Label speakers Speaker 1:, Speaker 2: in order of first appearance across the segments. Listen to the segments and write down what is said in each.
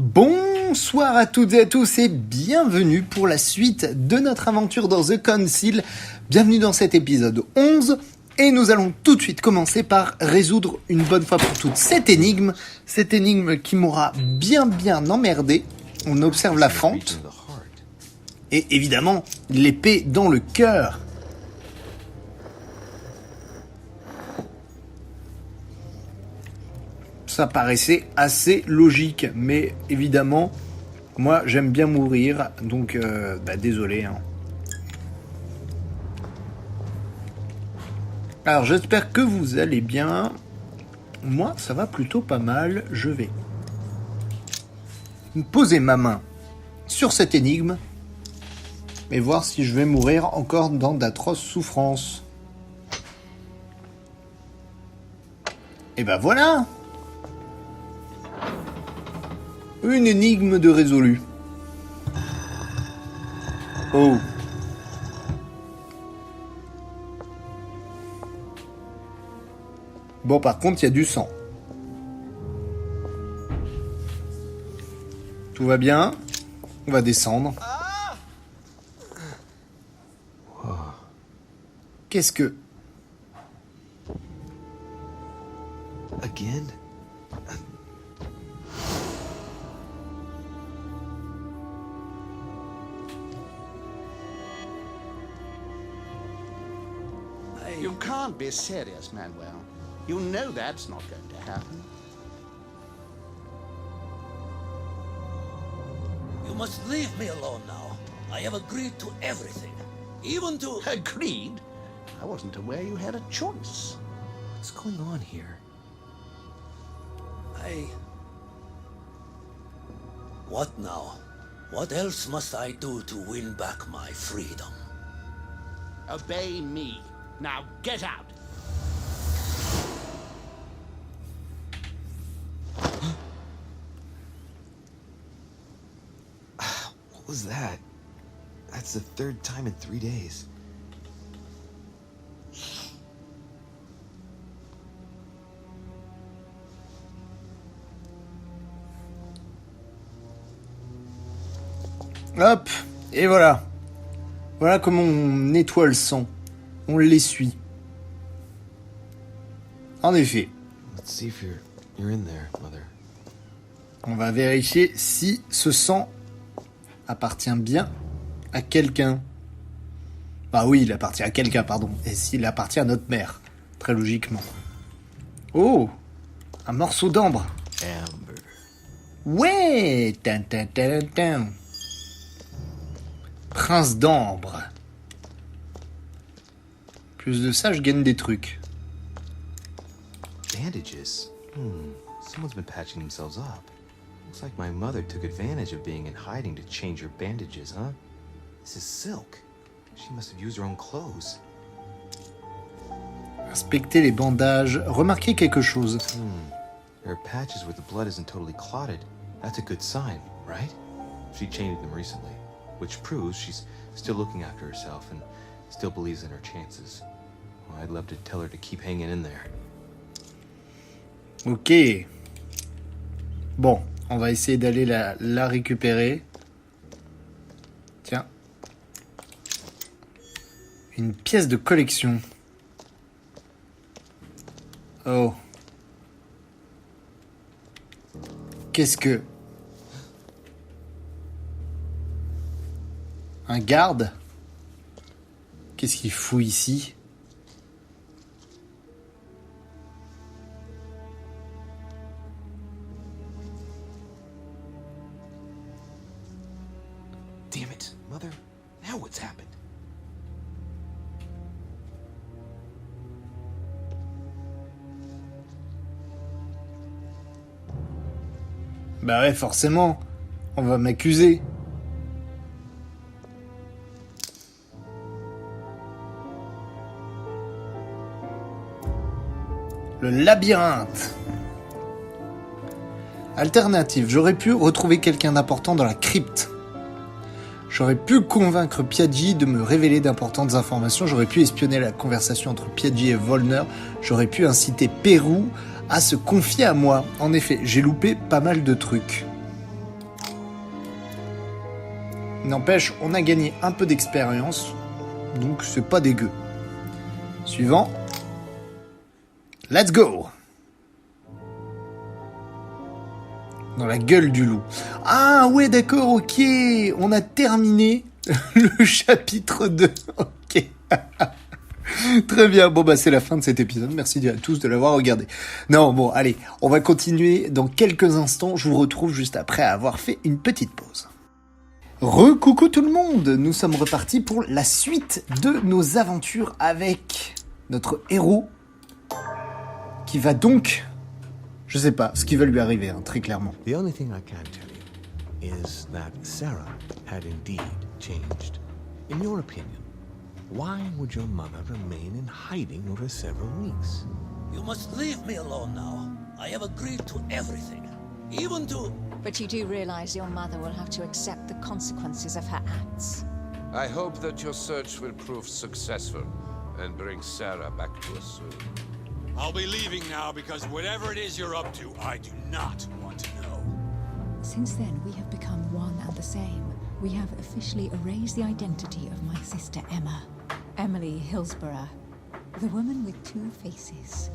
Speaker 1: Bonsoir à toutes et à tous et bienvenue pour la suite de notre aventure dans The Council. Bienvenue dans cet épisode 11 et nous allons tout de suite commencer par résoudre une bonne fois pour toutes cette énigme qui m'aura bien emmerdé. On observe la fente et évidemment l'épée dans le cœur. Ça paraissait assez logique, mais évidemment, moi j'aime bien mourir, donc désolé. Alors j'espère que vous allez bien. Moi ça va plutôt pas mal, je vais poser ma main sur cette énigme et voir si je vais mourir encore dans d'atroces souffrances. Et ben voilà! Une énigme de résolu. Oh. Bon, par contre, il y a du sang. Tout va bien. On va descendre. Qu'est-ce que...
Speaker 2: Again?
Speaker 3: You can't be serious, Manuel. You know that's not going to happen.
Speaker 4: You must leave me alone now. I have agreed to everything. Even to...
Speaker 3: Agreed? I wasn't aware you had a choice.
Speaker 2: What's going on here?
Speaker 4: What now? What else must I do to win back my freedom?
Speaker 3: Obey me. Now get out.
Speaker 2: What was that? That's the third time in 3 days.
Speaker 1: Hop, et voilà. Voilà comment on nettoie le sang. On l'essuie. En effet.
Speaker 2: Let's see if you're in there, Mother.
Speaker 1: On va vérifier si ce sang appartient bien à quelqu'un. Bah oui, il appartient à quelqu'un, pardon. Et s'il appartient à notre mère, très logiquement. Oh, un morceau d'ambre.
Speaker 2: Amber.
Speaker 1: Ouais, tan, tan, tan, tan. Prince d'ambre. Plus de ça, je gagne des trucs.
Speaker 2: Bandages. Someone's been patching themselves up. Looks like my mother took advantage of being in hiding to change her bandages, huh? This is silk. She must have used her own clothes.
Speaker 1: Inspectez les bandages. Remarquez quelque chose.
Speaker 2: There are patches where the blood isn't totally clotted. That's a good sign, right? She changed them recently, which proves she's still looking after herself and still believes in her chances. Well, I'd love to tell her to keep hanging in there.
Speaker 1: Ok. Bon, on va essayer d'aller la récupérer. Tiens. Une pièce de collection. Oh. Qu'est-ce que... Un garde? Qu'est-ce qu'il fout ici?
Speaker 2: Damn it, Mother. Now what's happened?
Speaker 1: Bah ouais, forcément. On va m'accuser. Le labyrinthe. Alternative, j'aurais pu retrouver quelqu'un d'important dans la crypte. J'aurais pu convaincre Piaggi de me révéler d'importantes informations. J'aurais pu espionner la conversation entre Piaggi et Wollner. J'aurais pu inciter Pérou à se confier à moi. En effet, j'ai loupé pas mal de trucs. N'empêche, on a gagné un peu d'expérience, donc c'est pas dégueu. Suivant. Let's go! Dans la gueule du loup. Ah ouais, d'accord, ok. On a terminé le chapitre 2. Ok. Très bien. Bon, bah, c'est la fin de cet épisode. Merci à tous de l'avoir regardé. Non, bon, allez. On va continuer dans quelques instants. Je vous retrouve juste après avoir fait une petite pause. Re-coucou tout le monde. Nous sommes repartis pour la suite de nos aventures avec notre héros qui va donc... Je sais pas ce qui va lui arriver, hein, très clairement.
Speaker 5: The only thing I can tell you is that Sarah had indeed changed. In your opinion, why would your mother remain in hiding over several weeks?
Speaker 4: You must leave me alone now. I have agreed to everything. Even to...
Speaker 6: But you do realize your mother will have to accept the consequences of her acts.
Speaker 7: I hope that your search will prove successful and bring Sarah back to us soon.
Speaker 8: I'll be leaving now because whatever it is you're up to, I do not want to know.
Speaker 9: Since then, we have become one and the same. We have officially erased the identity of my sister Emma. Emily Hillsborough, the woman with two faces.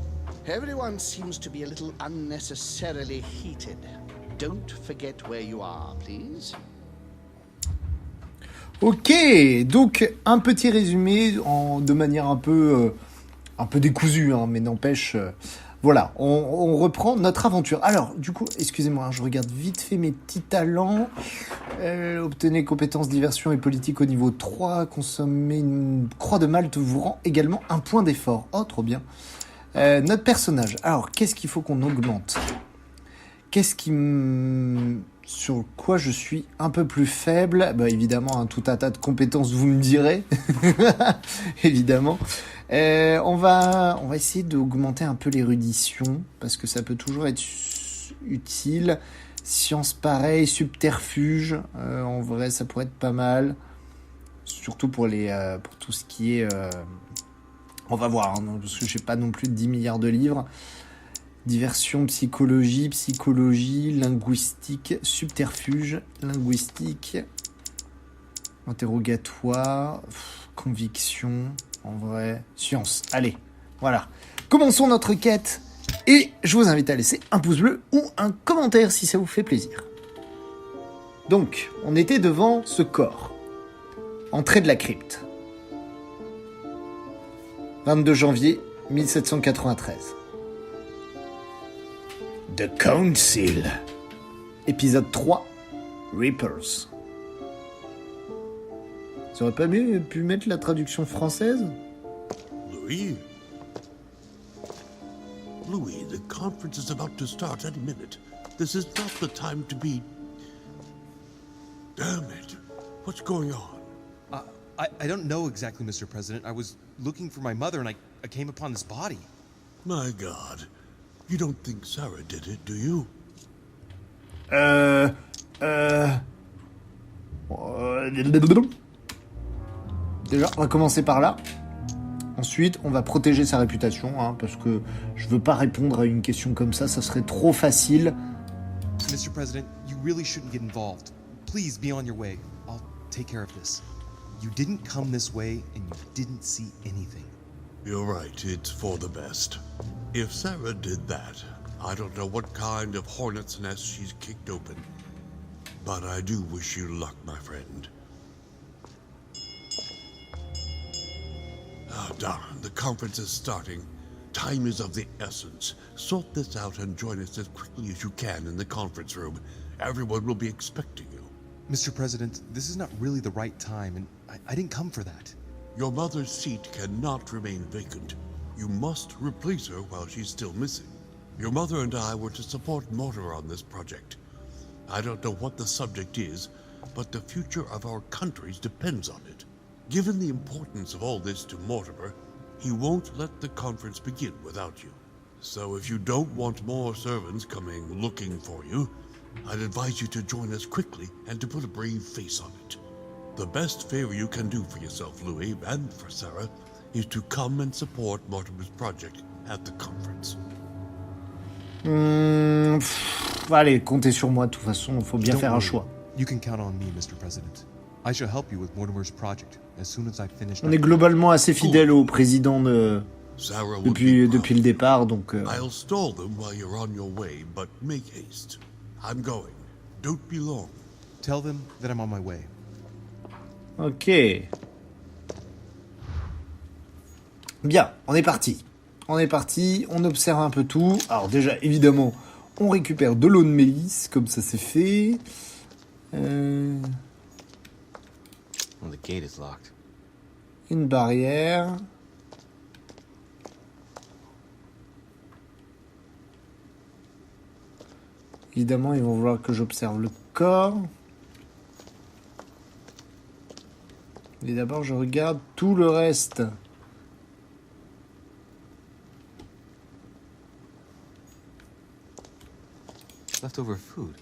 Speaker 3: Everyone seems to be a little unnecessarily heated. Don't forget where you are, please.
Speaker 1: Ok, donc un petit résumé de manière un peu décousue, hein, mais n'empêche, voilà, on reprend notre aventure. Alors, du coup, excusez-moi, hein, je regarde vite fait mes petits talents. Obtenez compétences diversion et politique au niveau 3, consommer une croix de Malte vous rend également un point d'effort. Oh, trop bien. Notre personnage, alors, qu'est-ce qu'il faut qu'on augmente ? Sur quoi je suis un peu plus faible ? Bah évidemment, tout un tas de compétences, vous me direz. Évidemment. On va essayer d'augmenter un peu l'érudition, parce que ça peut toujours être utile. Science pareil, subterfuge, en vrai ça pourrait être pas mal. Surtout pour tout ce qui est... on va voir, hein, parce que j'ai pas non plus 10 milliards de livres. Diversion, psychologie, linguistique, subterfuge, linguistique, interrogatoire, conviction, en vrai, science. Allez, voilà. Commençons notre quête et je vous invite à laisser un pouce bleu ou un commentaire si ça vous fait plaisir. Donc, on était devant ce corps. Entrée de la crypte. 22 janvier 1793. The Council. Épisode 3. Reapers. Ça aurait pas mieux pu mettre la traduction française ?
Speaker 10: Louis? Louis, the conference is about to start any minute. This is not the time to be... Damn it. What's going on?
Speaker 2: I don't know exactly, Mr. President. I was looking for my mother and I came upon this body.
Speaker 10: My God. You don't think Sarah did it, do you?
Speaker 1: Déjà, on va commencer par là. Ensuite, on va protéger sa réputation, hein, parce que je veux pas répondre à une question comme ça serait trop facile.
Speaker 2: Mr. President, you really shouldn't get involved. Please be on your way. I'll take care of this. You didn't come this way and you didn't see anything.
Speaker 10: You're right, it's for the best. If Sarah did that, I don't know what kind of hornet's nest she's kicked open. But I do wish you luck, my friend. Oh, darn, the conference is starting. Time is of the essence. Sort this out and join us as quickly as you can in the conference room. Everyone will be expecting you.
Speaker 2: Mr. President, this is not really the right time, and I didn't come for that.
Speaker 10: Your mother's seat cannot remain vacant. You must replace her while she's still missing. Your mother and I were to support Mortimer on this project. I don't know what the subject is, but the future of our countries depends on it. Given the importance of all this to Mortimer, he won't let the conference begin without you. So if you don't want more servants coming looking for you, I'd advise you to join us quickly and to put a brave face on it. The best favor you can do for yourself, Louis, and for Sarah, is to come and support Mortimer's project at the conference.
Speaker 1: Allez, comptez sur moi, de toute façon, il faut bien faire un choix.
Speaker 2: You can count on me, Mr. President. I shall help you with Mortimer's project as soon as I've finished.
Speaker 1: On est globalement assez fidèle au président
Speaker 10: Sarah would
Speaker 1: depuis
Speaker 10: be proud.
Speaker 1: le départ, donc...
Speaker 10: I'll stall them while you're on your way, but make haste. I'm going. Don't be long.
Speaker 2: Tell them that I'm on my way.
Speaker 1: Ok. Bien, on est parti. On est parti, on observe un peu tout. Alors déjà, évidemment, on récupère de l'eau de mélisse, comme ça c'est fait.
Speaker 2: Well, the gate is locked.
Speaker 1: Une barrière. Évidemment, ils vont vouloir que j'observe le corps. Et d'abord, je regarde tout le reste.
Speaker 2: Leftover food.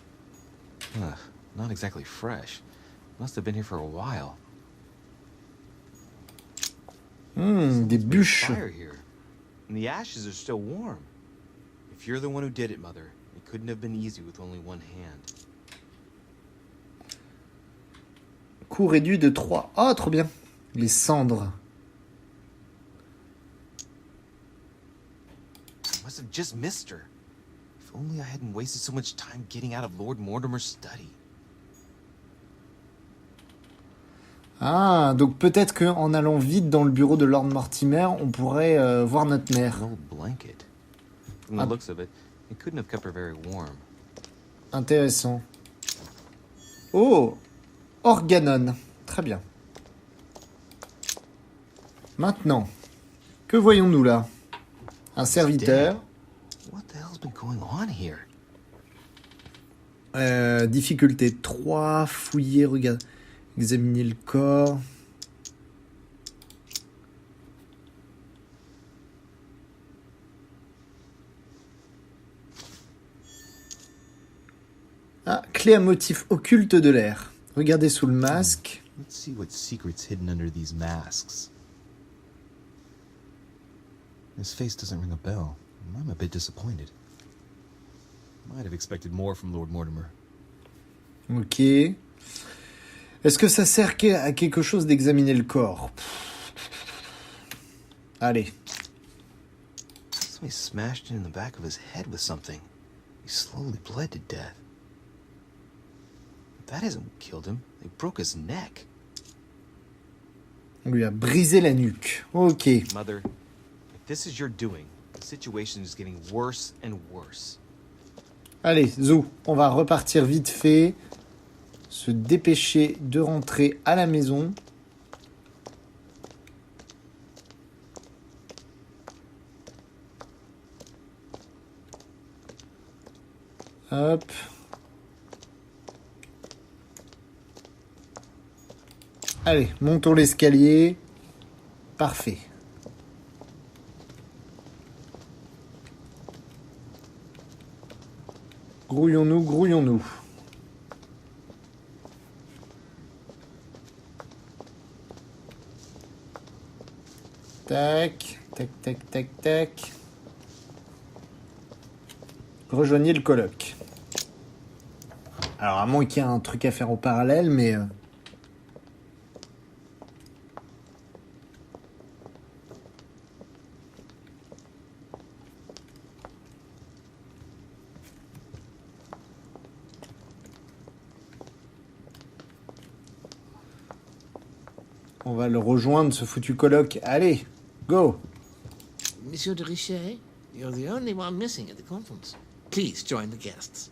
Speaker 2: Ugh, not exactly fresh. Must have been here for a while.
Speaker 1: Des bûches.
Speaker 2: Fire here, and the ashes are still warm. If you're the one who did it, Mother, it couldn't have been easy with only one hand.
Speaker 1: Coût réduit de 3. Ah, trop bien. Les cendres.
Speaker 2: I must have just missed her. If only I hadn't wasted so much time getting out of Lord Mortimer's study.
Speaker 1: Ah, donc peut-être qu'en allant vite dans le bureau de Lord Mortimer, on pourrait voir notre mère.
Speaker 2: An old blanket. From the looks of it, it couldn't have kept her very warm.
Speaker 1: Intéressant. Oh, Organon. Très bien. Maintenant, que voyons-nous là? Un serviteur.
Speaker 2: What the hell's been going on here?
Speaker 1: Difficulté 3, fouiller, regarde, examiner le corps. Ah, clé à motif occulte de l'air. Regardez sous le masque.
Speaker 2: Let's see what secret's hidden under these masks. His face doesn't ring a bell. I'm a bit disappointed. Might have expected more from Lord Mortimer.
Speaker 1: Ok. Est-ce que ça sert à quelque chose d'examiner le corps? Allez.
Speaker 2: Somebody smashed in the back of his head with something. He slowly bled to death. That hasn't killed him. They broke his neck.
Speaker 1: On lui a brisé la nuque. Ok.
Speaker 2: Mother, if this is your doing, the situation is getting worse and worse.
Speaker 1: Allez, Zou, on va repartir vite fait. Se dépêcher de rentrer à la maison. Hop. Allez, montons l'escalier. Parfait. Grouillons-nous, grouillons-nous. Tac, tac, tac, tac, tac. Rejoignez le colloque. Alors, à moins qu'il y ait un truc à faire en parallèle, mais... On va le rejoindre, ce foutu colloque. Allez, go!
Speaker 4: Monsieur de Richet, you're the only one missing at the conference. Please join the guests.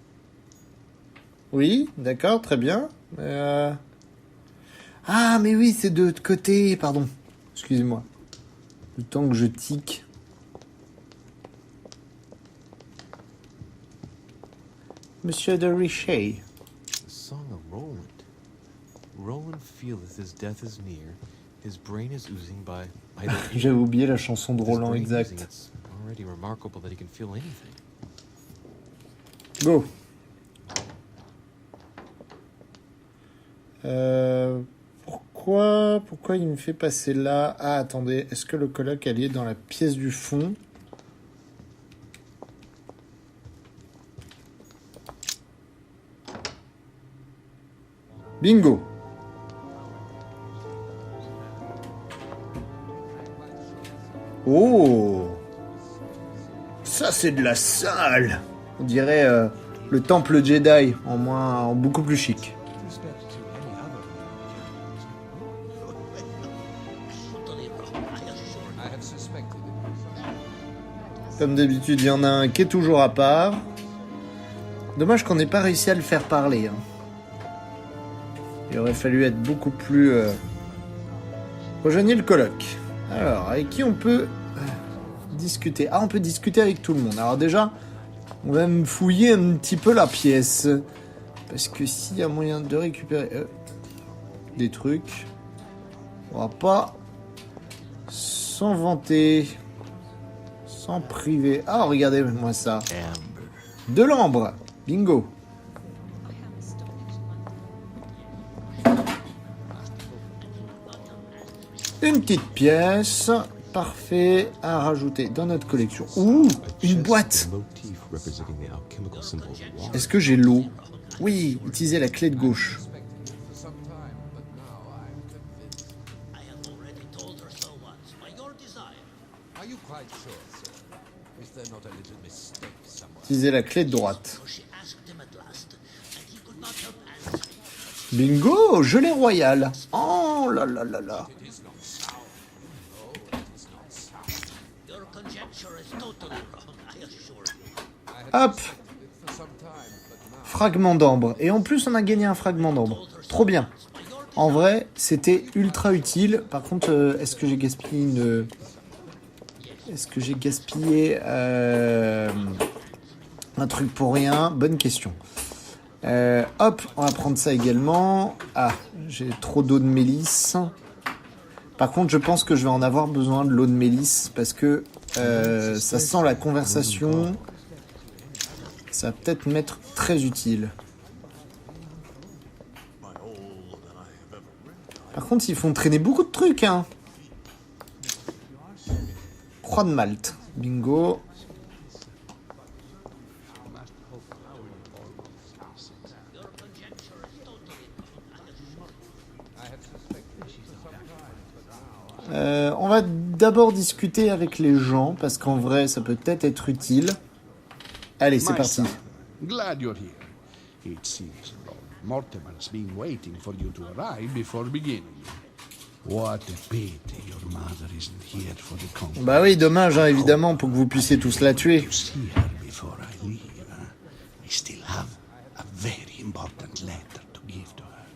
Speaker 1: Oui, d'accord, très bien. Ah, mais oui, c'est de l'autre côté, pardon. Excusez-moi. Le temps que je tique. Monsieur de Richet.
Speaker 2: The song of Roland. Roland feeleth his death is near. His brain is oozing by either
Speaker 1: J'avais oublié la chanson de
Speaker 2: His
Speaker 1: Roland,
Speaker 2: brain oozing,
Speaker 1: exact.
Speaker 2: It's already remarkable that he can feel anything.
Speaker 1: Go. Pourquoi il me fait passer là? Ah, attendez, est-ce que le colloque elle est dans la pièce du fond? Bingo. Oh, ça c'est de la salle. On dirait le temple Jedi, en beaucoup plus chic. Comme d'habitude, il y en a un qui est toujours à part. Dommage qu'on n'ait pas réussi à le faire parler. Hein. Il aurait fallu être beaucoup plus... Rejoignez le colloque. Alors, avec qui on peut discuter? Ah, on peut discuter avec tout le monde. Alors déjà, on va me fouiller un petit peu la pièce. Parce que s'il y a moyen de récupérer des trucs, on va pas s'en vanter. Sans priver. Ah, regardez-moi ça. De l'ambre. Bingo. Une petite pièce. Parfait. À rajouter dans notre collection. Ouh, une boîte. Est-ce que j'ai l'eau? Oui, utilisez la clé de gauche. Utilisez la clé de droite. Bingo, gelée royale. Oh là là là là. Hop. Fragment d'ambre. Et en plus, on a gagné un fragment d'ambre. Trop bien. En vrai, c'était ultra utile. Par contre, est-ce que j'ai gaspillé une... Est-ce que j'ai gaspillé un truc pour rien? Bonne question. Hop, on va prendre ça également. Ah, j'ai trop d'eau de mélisse. Par contre, je pense que je vais en avoir besoin de l'eau de mélisse parce que ça sent la conversation. Ça va peut-être m'être très utile. Par contre, ils font traîner beaucoup de trucs, hein. Croix de Malte. Bingo. On va d'abord discuter avec les gens, parce qu'en vrai, ça peut peut-être être utile. Allez, c'est parti.
Speaker 3: Glad you're here. It seems Lord Mortimer's been waiting for you to arrive before beginning. What a pity your mother isn't here for the conference.
Speaker 1: Bah oui, dommage, hein, évidemment, pour que vous puissiez tous la tuer.
Speaker 3: See her before I leave. I still have a very important letter to give to her.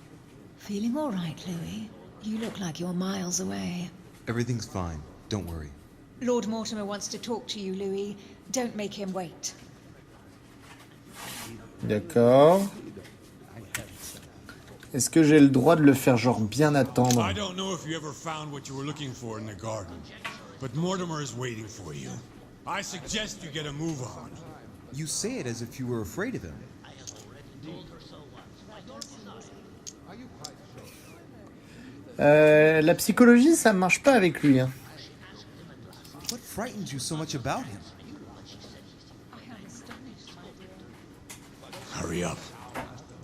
Speaker 6: Feeling all right, Louis? You look like you're miles away.
Speaker 2: Everything's fine. Don't worry.
Speaker 6: Lord Mortimer wants to talk to you, Louis. Don't make him wait.
Speaker 1: D'accord. Est-ce que j'ai le droit de le faire genre bien attendre?
Speaker 8: I don't know if you ever found what you were looking for in the garden, but Mortimer is waiting for you. I suggest you get a move on.
Speaker 2: You say it as if you were afraid of him.
Speaker 1: La psychologie, ça marche pas avec lui. Hein.
Speaker 2: What frightens you so much about him?
Speaker 8: Hurry up.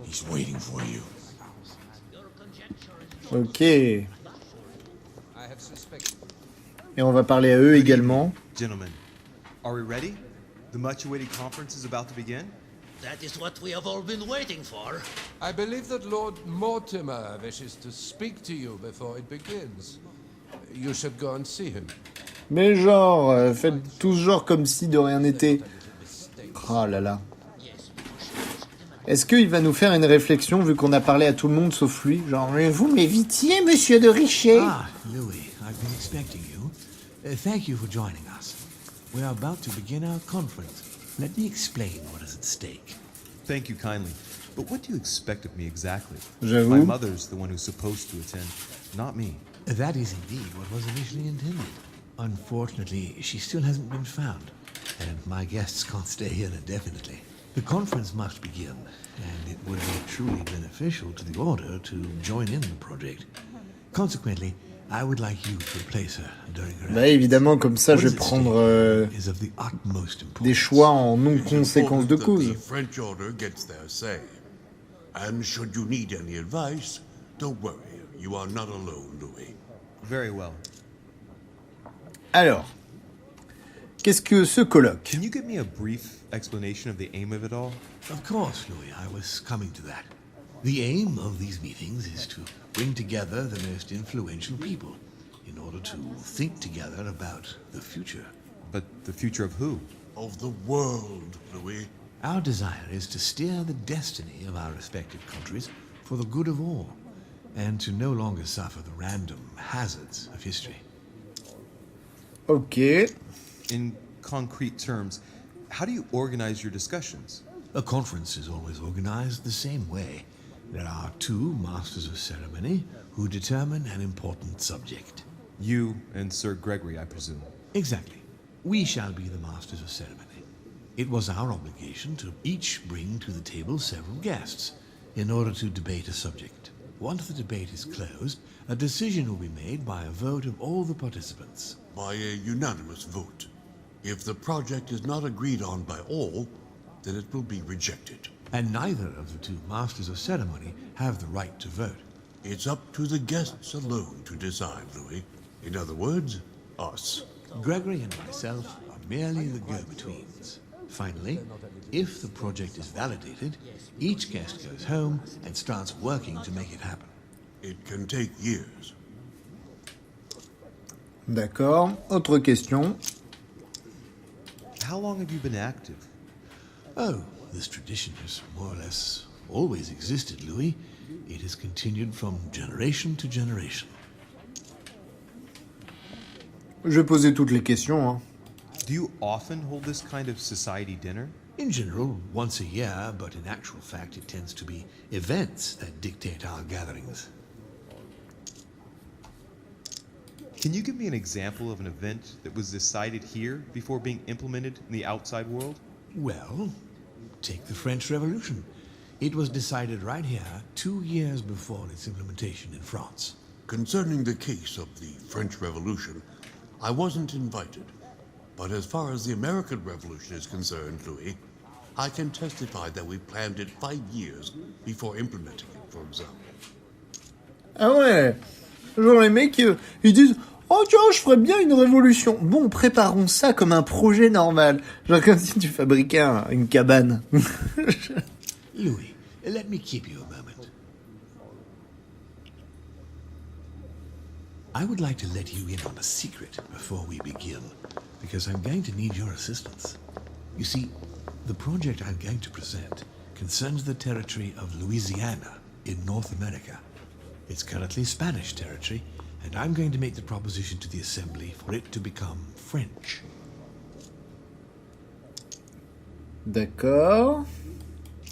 Speaker 8: He's waiting for you.
Speaker 1: Ok. Et on va parler à eux également.
Speaker 2: Gentlemen, are we ready? The much-awaited conference is about to begin?
Speaker 4: That is what we have all been waiting for.
Speaker 7: I believe that Lord Mortimer wishes to speak to you before it begins. You should go and see him.
Speaker 1: Mais genre, faites tous genre comme si de rien n'était. Oh là là. Est-ce qu'il va nous faire une réflexion vu qu'on a parlé à tout le monde sauf lui? Genre, vous m'évitiez, monsieur de Richet?
Speaker 5: Ah, Louis, I've been expecting you. Thank you for joining us. We are about to begin our conference. Let me explain what is at stake.
Speaker 2: Thank you kindly. But what do you expect of me exactly?
Speaker 1: J'avoue.
Speaker 2: My mother's the one who's supposed to attend, not me.
Speaker 5: That is indeed what was initially intended. Unfortunately, she still hasn't been found, and my guests can't stay here indefinitely. The conference must begin, and it would be truly beneficial to the Order to join in the project. Consequently, I would like you to replace her during her
Speaker 1: Bah évidemment, comme ça, je vais prendre
Speaker 5: is of the utmost importance.
Speaker 1: des choix en non
Speaker 10: It's
Speaker 1: conséquence de
Speaker 10: important that
Speaker 1: cause.
Speaker 10: the French Order gets their say. And should you need any advice, don't worry. You are not alone, Louis.
Speaker 2: Very well.
Speaker 1: Alors, Qu'est-ce que ce colloque?
Speaker 2: Can you give me a brief explanation of the aim of it all?
Speaker 5: Of course, Louis, I was coming to that. The aim of these meetings is to bring together the most influential people in order to think together about the future.
Speaker 2: But the future of who?
Speaker 10: Of the world, Louis.
Speaker 5: Our desire is to steer the destiny of our respective countries for the good of all, and to no longer suffer the random hazards of history.
Speaker 1: Ok.
Speaker 2: In concrete terms, how do you organize your discussions?
Speaker 5: A conference is always organized the same way. There are two masters of ceremony who determine an important subject.
Speaker 2: You and Sir Gregory, I presume.
Speaker 5: Exactly. We shall be the masters of ceremony. It was our obligation to each bring to the table several guests in order to debate a subject. Once the debate is closed, a decision will be made by a vote of all the participants.
Speaker 10: By a unanimous vote. If the project is not agreed on by all, then it will be rejected.
Speaker 5: And neither of the two masters of ceremony have the right to vote.
Speaker 10: It's up to the guests alone to decide, Louis. In other words, us.
Speaker 5: Gregory and myself are merely the go-betweens. Finally, if the project is validated, each guest goes home and starts working to make it happen.
Speaker 10: It can take years.
Speaker 1: D'accord. Autre question.
Speaker 2: How long have you been active?
Speaker 5: Oh, this tradition has more or less always existed, Louis. It has continued from generation to generation.
Speaker 1: Je vais poser toutes les questions, hein.
Speaker 2: Do you often hold this kind of society dinner?
Speaker 5: In general, once a year, but in actual fact it tends to be events that dictate our gatherings.
Speaker 2: Can you give me an example of an event that was decided here before being implemented in the outside world?
Speaker 5: Well, take the French Revolution. It was decided right here 2 years before its implementation in France.
Speaker 10: Concerning the case of the French Revolution, I wasn't invited. But as far as the American Revolution is concerned, Louis, I can testify that we planned it 5 years before implementing it, for example.
Speaker 1: Ah ouais. Genre les mecs, ils disent « Oh tiens, je ferais bien une révolution. Bon, préparons ça comme un projet normal. » Genre comme si tu fabriquais une cabane.
Speaker 5: Louis, let me keep you a moment. I would like to let you in on a secret before we begin, because I'm going to need your assistance. You see, the project I'm going to present concerns the territory of Louisiana in North America. It's currently Spanish territory, and I'm going to make the proposition to the Assembly for it to become French.
Speaker 1: D'accord.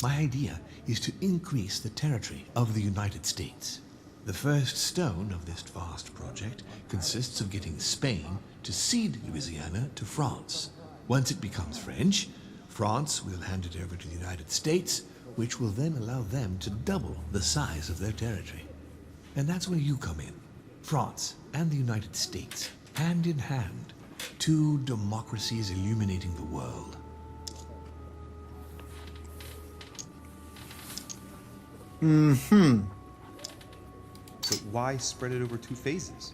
Speaker 5: My idea is to increase the territory of the United States. The first stone of this vast project consists of getting Spain to cede Louisiana to France. Once it becomes French, France will hand it over to the United States, which will then allow them to double the size of their territory. And that's where you come in. France and the United States, hand in hand, two democracies illuminating the world.
Speaker 2: But why spread it over 2 phases?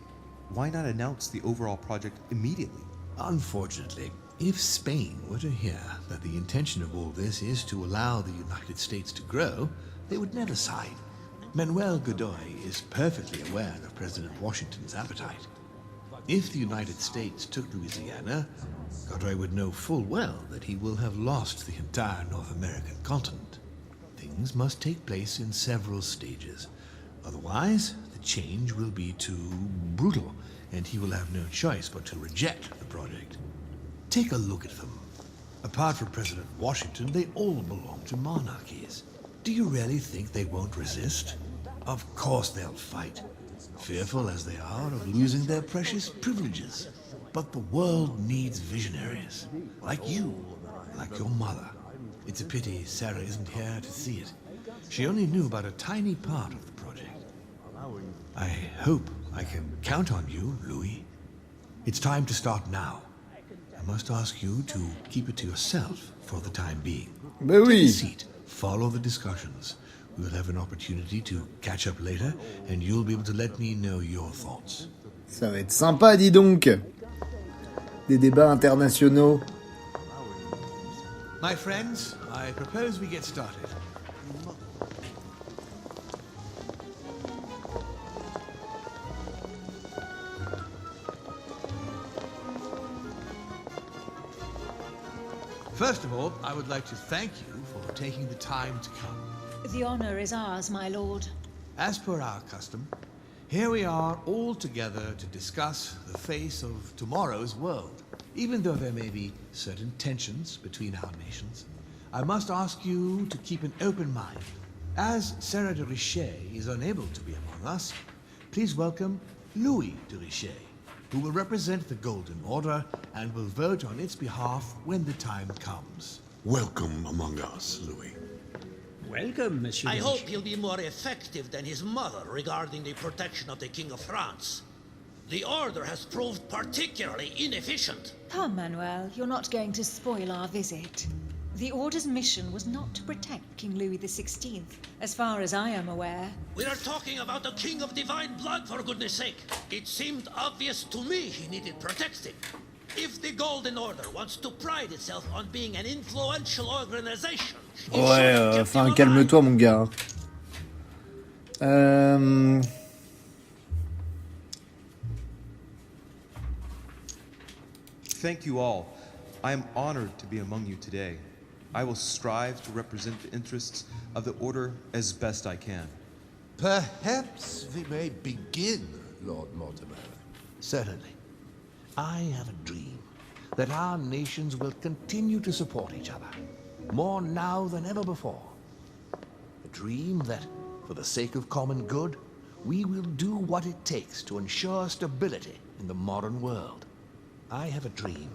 Speaker 2: Why not announce the overall project immediately?
Speaker 5: Unfortunately, if Spain were to hear that the intention of all this is to allow the United States to grow, they would never sign. Manuel Godoy is perfectly aware of President Washington's appetite. If the United States took Louisiana, Godoy would know full well that he will have lost the entire North American continent. Things must take place in several stages. Otherwise, the change will be too brutal, and he will have no choice but to reject the project. Take a look at them. Apart from President Washington, they all belong to monarchies. Do you really think they won't resist? Of course they'll fight, fearful as they are of losing their precious privileges. But the world needs visionaries, like you, like your mother. It's a pity Sarah isn't here to see it. She only knew about a tiny part of the project. I hope I can count on you, Louis. It's time to start now. I must ask you to keep it to yourself for the time being.
Speaker 1: Ben oui.
Speaker 5: Take a seat. Follow the discussions. We'll have an opportunity to catch up later, and you'll be able to let me know your thoughts.
Speaker 1: Ça va être sympa, dis donc. des débats internationaux.
Speaker 5: My friends, I propose we get started. First of all, I would like to thank you for taking the time to come.
Speaker 6: The honor is ours, my lord.
Speaker 5: As per our custom, here we are all together to discuss the face of tomorrow's world. Even though there may be certain tensions between our nations, I must ask you to keep an open mind. As Sarah de Richet is unable to be among us, please welcome Louis de Richet, who will represent the Golden Order and will vote on its behalf when the time comes.
Speaker 10: Welcome among us, Louis.
Speaker 11: Welcome, Monsieur.
Speaker 4: I hope he'll be more effective than his mother regarding the protection of the King of France. The Order has proved particularly inefficient.
Speaker 6: Come, Manuel, you're not going to spoil our visit. The Order's mission was not to protect King Louis XVI, as far as I am aware.
Speaker 4: We are talking about a king of divine blood, for goodness sake. It seemed obvious to me he needed protecting. If the Golden Order wants to pride itself on being an influential organization...
Speaker 1: Ouais, enfin, calme-toi, mon gars.
Speaker 2: Thank you all. I am honored to be among you today. I will strive to represent the interests of the Order as best I can.
Speaker 3: Perhaps we may begin, Lord Mortimer.
Speaker 5: Certainly. I have a dream that our nations will continue to support each other, more now than ever before. A dream that, for the sake of common good, we will do what it takes to ensure stability in the modern world. I have a dream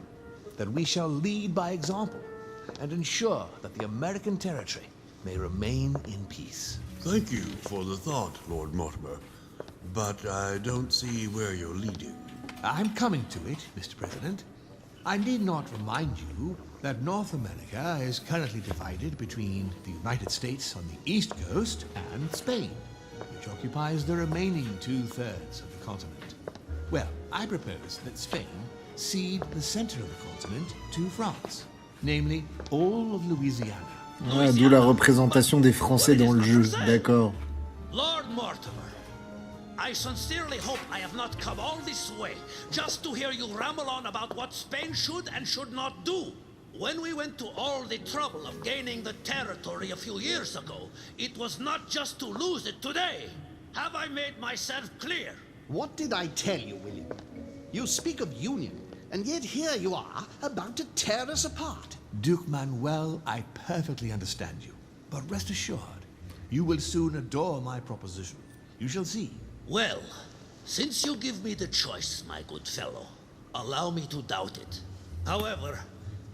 Speaker 5: that we shall lead by example and ensure that the American territory may remain in peace.
Speaker 10: Thank you for the thought, Lord Mortimer, but I don't see where you're leading.
Speaker 5: I'm coming to it, Mr. President. I need not remind you that North America is currently divided between the United States on the east coast and Spain, which occupies the remaining two-thirds of the continent. Well, I propose that Spain cede the center of the continent to France, namely all of Louisiana.
Speaker 1: Ouais, d'où la représentation des Français dans le jeu, d'accord.
Speaker 4: Lord Mortimer, I sincerely hope I have not come all this way just to hear you ramble on about what Spain should and should not do. When we went to all the trouble of gaining the territory a few years ago, it was not just to lose it today. Have I made myself clear?
Speaker 3: What did I tell you, William? You speak of union, and yet here you are, about to tear us apart.
Speaker 5: Duke Manuel, I perfectly understand you. But rest assured, you will soon adore my proposition. You shall see.
Speaker 4: Well, since you give me the choice, my good fellow, allow me to doubt it. However,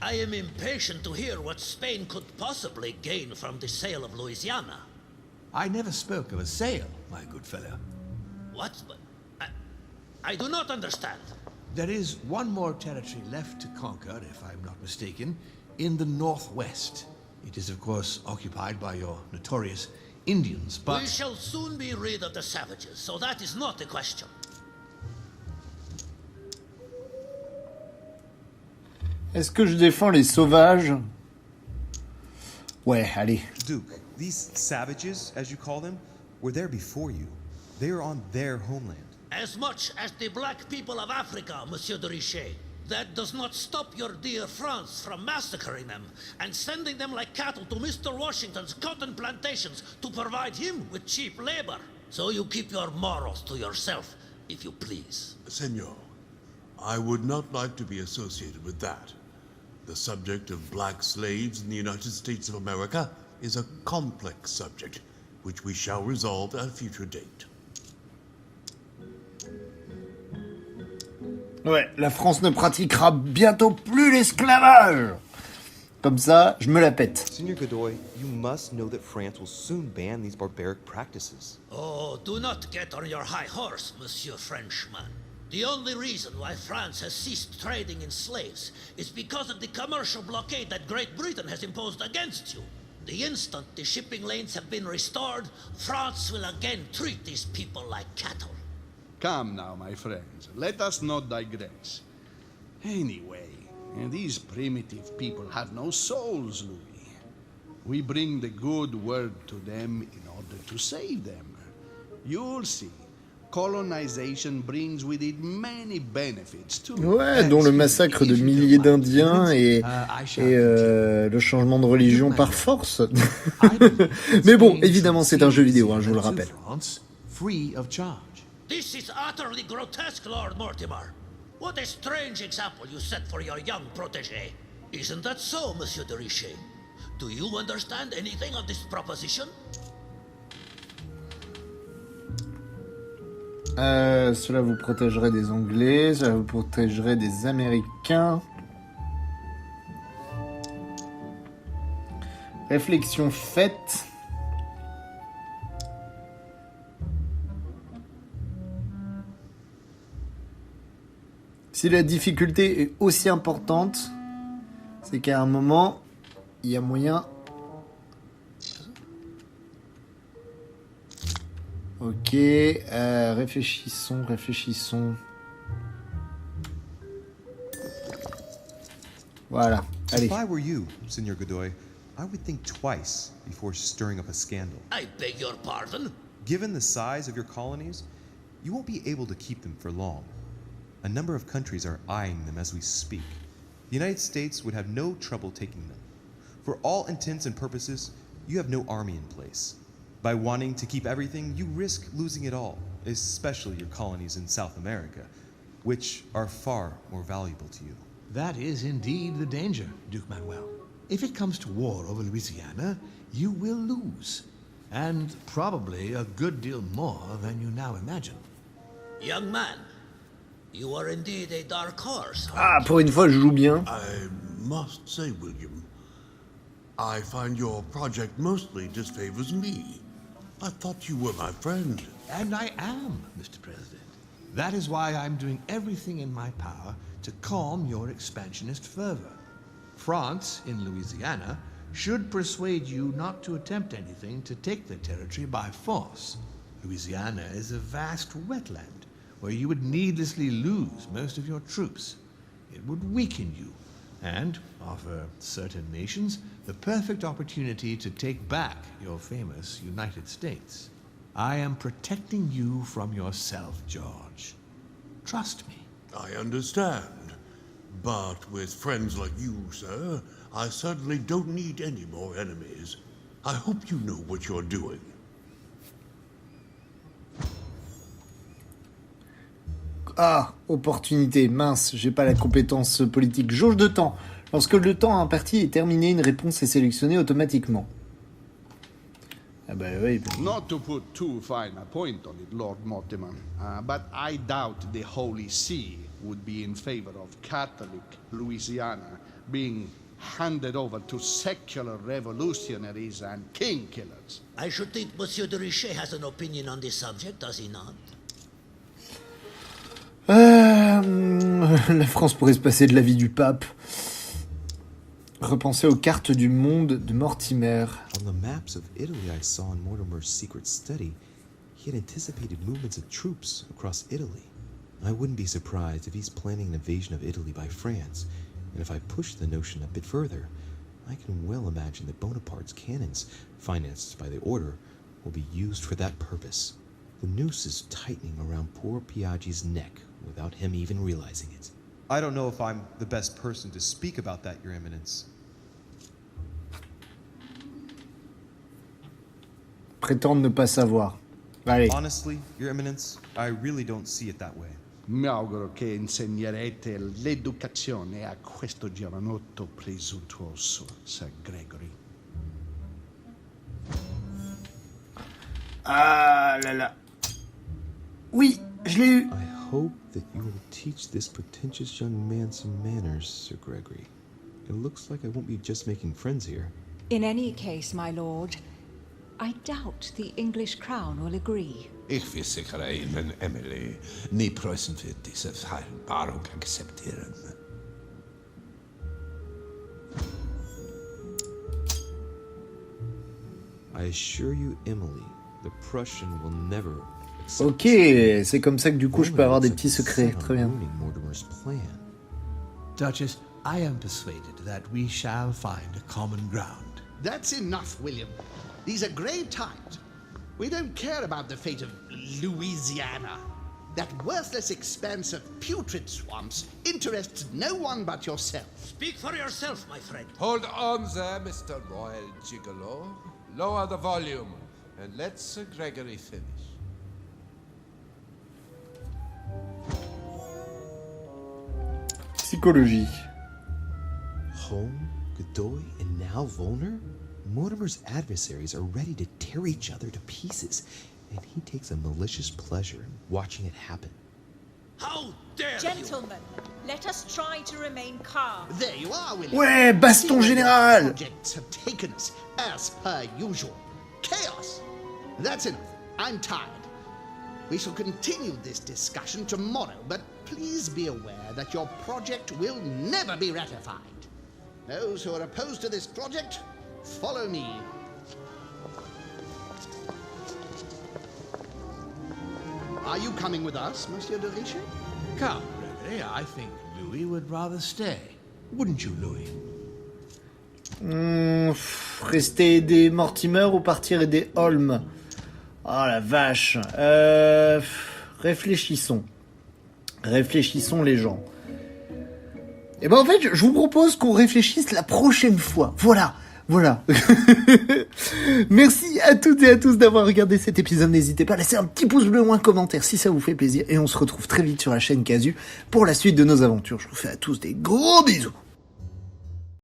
Speaker 4: I am impatient to hear what Spain could possibly gain from the sale of Louisiana.
Speaker 5: I never spoke of a sale, my good fellow.
Speaker 4: What? I do not understand.
Speaker 5: There is one more territory left to conquer, if I'm not mistaken, in the northwest. It is, of course, occupied by your notorious Indians, but...
Speaker 4: We shall soon be rid of the savages, so that is not the question.
Speaker 1: Est-ce que je défends les sauvages? Ouais, allez.
Speaker 2: Duke, these savages, as you call them, were there before you. They are on their homeland.
Speaker 4: As much as the black people of Africa, Monsieur de Richet. That does not stop your dear France from massacring them and sending them like cattle to Mr. Washington's cotton plantations to provide him with cheap labor. So you keep your morals to yourself, if you please.
Speaker 10: Senor, I would not like to be associated with that. The subject of black slaves in the United States of America is a complex subject, which we shall resolve at a future date.
Speaker 1: Ouais, la France ne pratiquera bientôt plus l'esclavage. Comme ça, je me la pète.
Speaker 2: Senior Godoy, you must know that France will soon ban these barbaric practices.
Speaker 4: Oh, do not get on your high horse, Monsieur Frenchman. The only reason why France has ceased trading in slaves is because of the commercial blockade that Great Britain has imposed against you. The instant the shipping lanes have been restored, France will again treat these people like cattle.
Speaker 3: Come now, my friends, let us not digress. Anyway, these primitive people have no souls, Louis. We bring the good word to them in order to save them. You'll see. Colonization brings with it many benefits too.
Speaker 1: Ouais, dont le massacre de milliers d'Indiens et le changement de religion par force. Mais bon, évidemment, c'est un jeu vidéo, hein, je vous le rappelle.
Speaker 5: Free of charge.
Speaker 4: This is utterly grotesque, Lord Mortimer. What a strange example you set for your young protégé. Isn't that so, Monsieur de Richet? Do you understand anything of this proposition?
Speaker 1: Cela vous protégerait des Anglais, cela vous protégerait des Américains. Réflexion faite. Si la difficulté est aussi importante, c'est qu'à un moment, il y a moyen... Ok, réfléchissons. Voilà, allez.
Speaker 2: If I were you, Senor Godoy, I would think twice before stirring up a scandal.
Speaker 4: I beg your pardon?
Speaker 2: Given the size of your colonies, you won't be able to keep them for long. A number of countries are eyeing them as we speak. The United States would have no trouble taking them. For all intents and purposes, you have no army in place. By wanting to keep everything, you risk losing it all, especially your colonies in South America, which are far more valuable to you.
Speaker 5: That is indeed the danger, Duke Manuel. If it comes to war over Louisiana, you will lose. And probably a good deal more than you now imagine.
Speaker 4: Young man, you are indeed a dark horse.
Speaker 1: Ah, pour une fois, je joue bien.
Speaker 10: I must say, William, I find your project mostly disfavors me. I thought you were my friend.
Speaker 5: And I am, Mr. President. That is why I'm doing everything in my power to calm your expansionist fervor. France, in Louisiana, should persuade you not to attempt anything to take the territory by force. Louisiana is a vast wetland where you would needlessly lose most of your troops. It would weaken you and offer certain nations the perfect opportunity to take back your famous United States. I am protecting you from yourself, George. Trust me.
Speaker 10: I understand. But with friends like you, sir, I certainly don't need any more enemies. I hope you know what you're doing.
Speaker 1: Ah, opportunité, mince, j'ai pas la compétence politique. Jauge de temps. Lorsque le temps imparti est terminé, une réponse est sélectionnée automatiquement. Ah bah oui.
Speaker 3: Not to put too fine a point on it, Lord Mortimer, but I doubt the Holy See would be in favor of Catholic Louisiana being handed over to secular revolutionaries and king killers.
Speaker 4: I should think Monsieur de Richet has an opinion on this subject, does he not?
Speaker 1: La France pourrait se passer de l'avis du pape. Repensez aux cartes du monde de Mortimer.
Speaker 2: On the maps of Italy I saw in Mortimer's secret study, he had anticipated movements of troops across Italy. I wouldn't be surprised if he's planning an invasion of Italy by France, and if I push the notion a bit further, I can well imagine that Bonaparte's cannons, financed by the Order, will be used for that purpose. The noose is tightening around poor Piaggi's neck without him even realizing it. I don't know if I'm the best person to speak about that, Your Eminence.
Speaker 1: Prétendre ne pas savoir. Allez.
Speaker 2: Honestly, Your Eminence, I really don't see it that way.
Speaker 3: Mi auguro che insegnerete l'educazione a questo giovanotto presuntuoso, Sir Gregory.
Speaker 1: Ah là là. Oui, je l'ai eu.
Speaker 2: I hope that you will teach this pretentious young man some manners, Sir Gregory. It looks like I won't be just making friends here.
Speaker 9: In any case, my lord, I doubt the English crown will agree.
Speaker 7: Ich versichere Ihnen, Emily, nie Preußen wird diese Vereinbarung akzeptieren.
Speaker 2: I assure you, Emily, the Prussian will never accept.
Speaker 1: Ok, c'est comme ça que du coup je peux avoir des petits secrets. Très bien.
Speaker 2: Mortimer's plan.
Speaker 5: Duchess, I am persuaded that we shall find a common ground.
Speaker 3: That's enough, William. These are grave times. We don't care about the fate of Louisiana. That worthless expanse of putrid swamps interests no one but yourself.
Speaker 4: Speak for yourself, my friend.
Speaker 7: Hold on there, Mr. Royal Gigolo. Lower the volume, and let Sir Gregory finish.
Speaker 1: Psychologie.
Speaker 12: Home, Godoy, and now Volner? Mortimer's adversaries are ready to tear each other to pieces, and he takes a malicious pleasure in watching it happen.
Speaker 4: How dare
Speaker 6: Gentlemen, let us try to remain calm.
Speaker 3: There you are, William.
Speaker 1: Ouais, baston général.
Speaker 3: Projects have taken us, as per usual. Chaos. That's enough. I'm tired. We shall continue this discussion tomorrow, but please be aware that your project will never be ratified. Those who are opposed to this project, follow me. Are you coming with us, Monsieur de Richet?
Speaker 5: Come, Gregory, I think Louis would rather stay. Wouldn't you, Louis?
Speaker 1: Rester aider Mortimer ou partir aider Holmes? Oh la vache. Réfléchissons. Réfléchissons les gens. Et ben en fait, je vous propose qu'on réfléchisse la prochaine fois. Voilà. Merci à toutes et à tous d'avoir regardé cet épisode. N'hésitez pas à laisser un petit pouce bleu ou un commentaire si ça vous fait plaisir. Et on se retrouve très vite sur la chaîne Casu pour la suite de nos aventures. Je vous fais à tous des gros bisous.